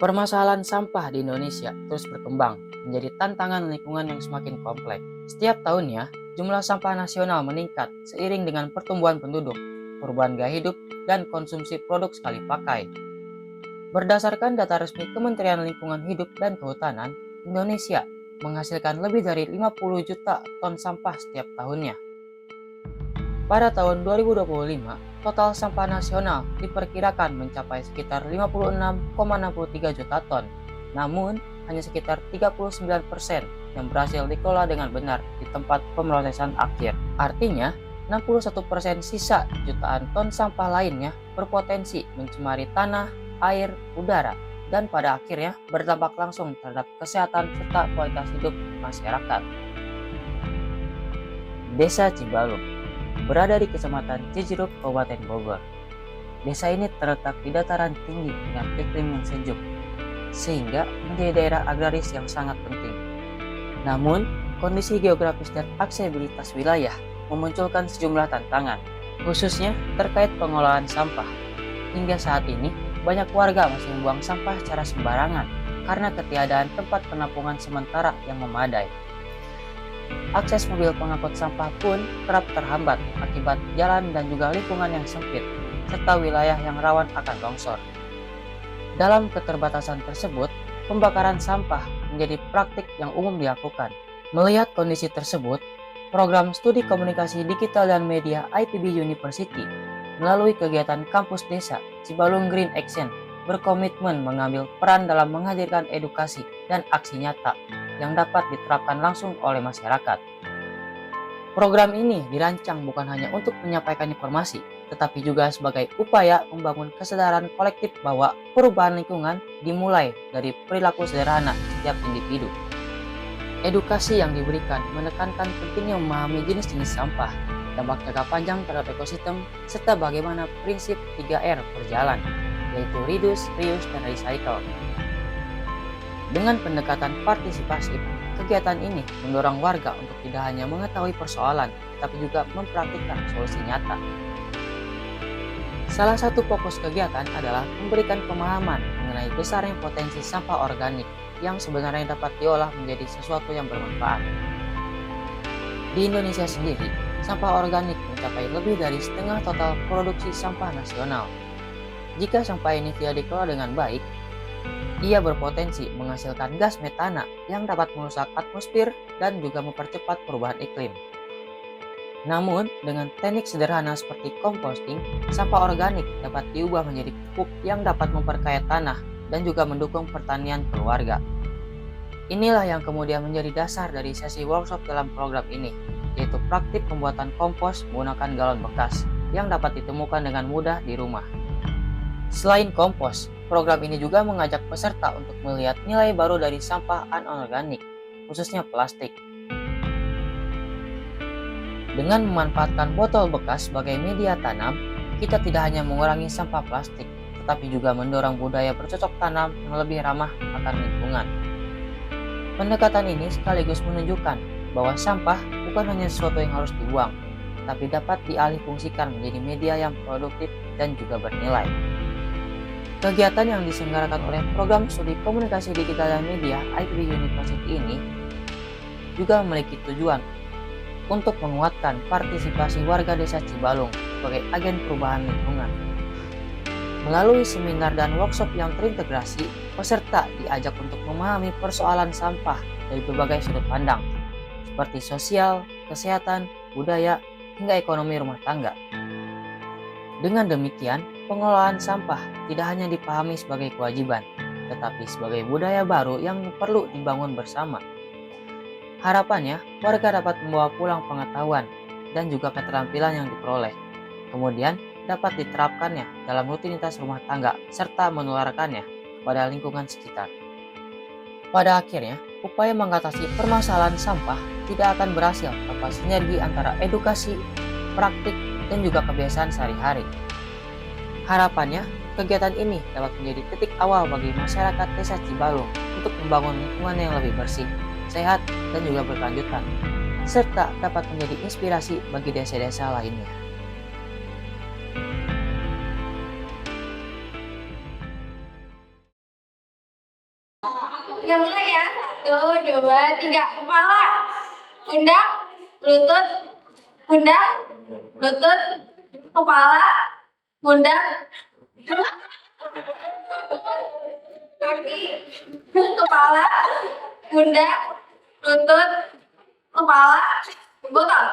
Permasalahan sampah di Indonesia terus berkembang menjadi tantangan lingkungan yang semakin kompleks. Setiap tahunnya, jumlah sampah nasional meningkat seiring dengan pertumbuhan penduduk, perubahan gaya hidup, dan konsumsi produk sekali pakai. Berdasarkan data resmi Kementerian Lingkungan Hidup dan Kehutanan, Indonesia menghasilkan lebih dari 50 juta ton sampah setiap tahunnya. Pada tahun 2025, total sampah nasional diperkirakan mencapai sekitar 56,63 juta ton. Namun, hanya sekitar 39% yang berhasil dikelola dengan benar di tempat pemrosesan akhir. Artinya, 61% sisa jutaan ton sampah lainnya berpotensi mencemari tanah, air, udara, dan pada akhirnya berdampak langsung terhadap kesehatan serta kualitas hidup masyarakat. Desa Cibalung berada di Kecamatan Cijeruk, Kabupaten Bogor. Desa ini terletak di dataran tinggi dengan iklim yang sejuk, sehingga menjadi daerah agraris yang sangat penting. Namun, kondisi geografis dan aksesibilitas wilayah memunculkan sejumlah tantangan, khususnya terkait pengolahan sampah. Hingga saat ini, banyak warga masih membuang sampah secara sembarangan karena ketiadaan tempat penampungan sementara yang memadai. Akses mobil pengangkut sampah pun kerap terhambat akibat jalan dan juga lingkungan yang sempit, serta wilayah yang rawan akan longsor. Dalam keterbatasan tersebut, pembakaran sampah menjadi praktik yang umum dilakukan. Melihat kondisi tersebut, program studi komunikasi digital dan media IPB University melalui kegiatan kampus desa Cibalung Green Action berkomitmen mengambil peran dalam menghadirkan edukasi dan aksi nyata yang dapat diterapkan langsung oleh masyarakat. Program ini dirancang bukan hanya untuk menyampaikan informasi, tetapi juga sebagai upaya membangun kesadaran kolektif bahwa perubahan lingkungan dimulai dari perilaku sederhana setiap individu. Edukasi yang diberikan menekankan pentingnya memahami jenis-jenis sampah, dampak jangka panjang terhadap ekosistem, serta bagaimana prinsip 3R berjalan, yaitu reduce, reuse, dan recycle. Dengan pendekatan partisipasif, kegiatan ini mendorong warga untuk tidak hanya mengetahui persoalan, tapi juga mempraktikkan solusi nyata. Salah satu fokus kegiatan adalah memberikan pemahaman mengenai besarnya potensi sampah organik yang sebenarnya dapat diolah menjadi sesuatu yang bermanfaat. Di Indonesia sendiri, sampah organik mencapai lebih dari setengah total produksi sampah nasional. Jika sampah ini tidak dikelola dengan baik, ia berpotensi menghasilkan gas metana yang dapat merusak atmosfer dan juga mempercepat perubahan iklim. Namun, dengan teknik sederhana seperti composting, sampah organik dapat diubah menjadi pupuk yang dapat memperkaya tanah dan juga mendukung pertanian keluarga. Inilah yang kemudian menjadi dasar dari sesi workshop dalam program ini, yaitu praktik pembuatan kompos menggunakan galon bekas yang dapat ditemukan dengan mudah di rumah. Selain kompos, program ini juga mengajak peserta untuk melihat nilai baru dari sampah anorganik, khususnya plastik. Dengan memanfaatkan botol bekas sebagai media tanam, kita tidak hanya mengurangi sampah plastik, tetapi juga mendorong budaya bercocok tanam yang lebih ramah akan lingkungan. Pendekatan ini sekaligus menunjukkan bahwa sampah bukan hanya sesuatu yang harus dibuang, tapi dapat dialihfungsikan menjadi media yang produktif dan juga bernilai. Kegiatan yang diselenggarakan oleh program studi komunikasi digital dan media IPB University ini juga memiliki tujuan untuk menguatkan partisipasi warga desa Cibalung sebagai agen perubahan lingkungan. Melalui seminar dan workshop yang terintegrasi, peserta diajak untuk memahami persoalan sampah dari berbagai sudut pandang, seperti sosial, kesehatan, budaya, hingga ekonomi rumah tangga. Dengan demikian, pengelolaan sampah tidak hanya dipahami sebagai kewajiban, tetapi sebagai budaya baru yang perlu dibangun bersama. Harapannya, warga dapat membawa pulang pengetahuan dan juga keterampilan yang diperoleh, kemudian dapat diterapkannya dalam rutinitas rumah tangga serta menularkannya kepada lingkungan sekitar. Pada akhirnya, upaya mengatasi permasalahan sampah tidak akan berhasil tanpa sinergi antara edukasi, praktik, dan juga kebiasaan sehari-hari. Harapannya, kegiatan ini dapat menjadi titik awal bagi masyarakat desa Cibalung untuk membangun lingkungan yang lebih bersih, sehat, dan juga berkelanjutan, serta dapat menjadi inspirasi bagi desa-desa lainnya. Yang mulai ya. 1, 2, 3. Kepala, pundak, lutut, pundak, lutut, kepala, pundak, kaki, kepala, pundak, lutut, kepala, botol.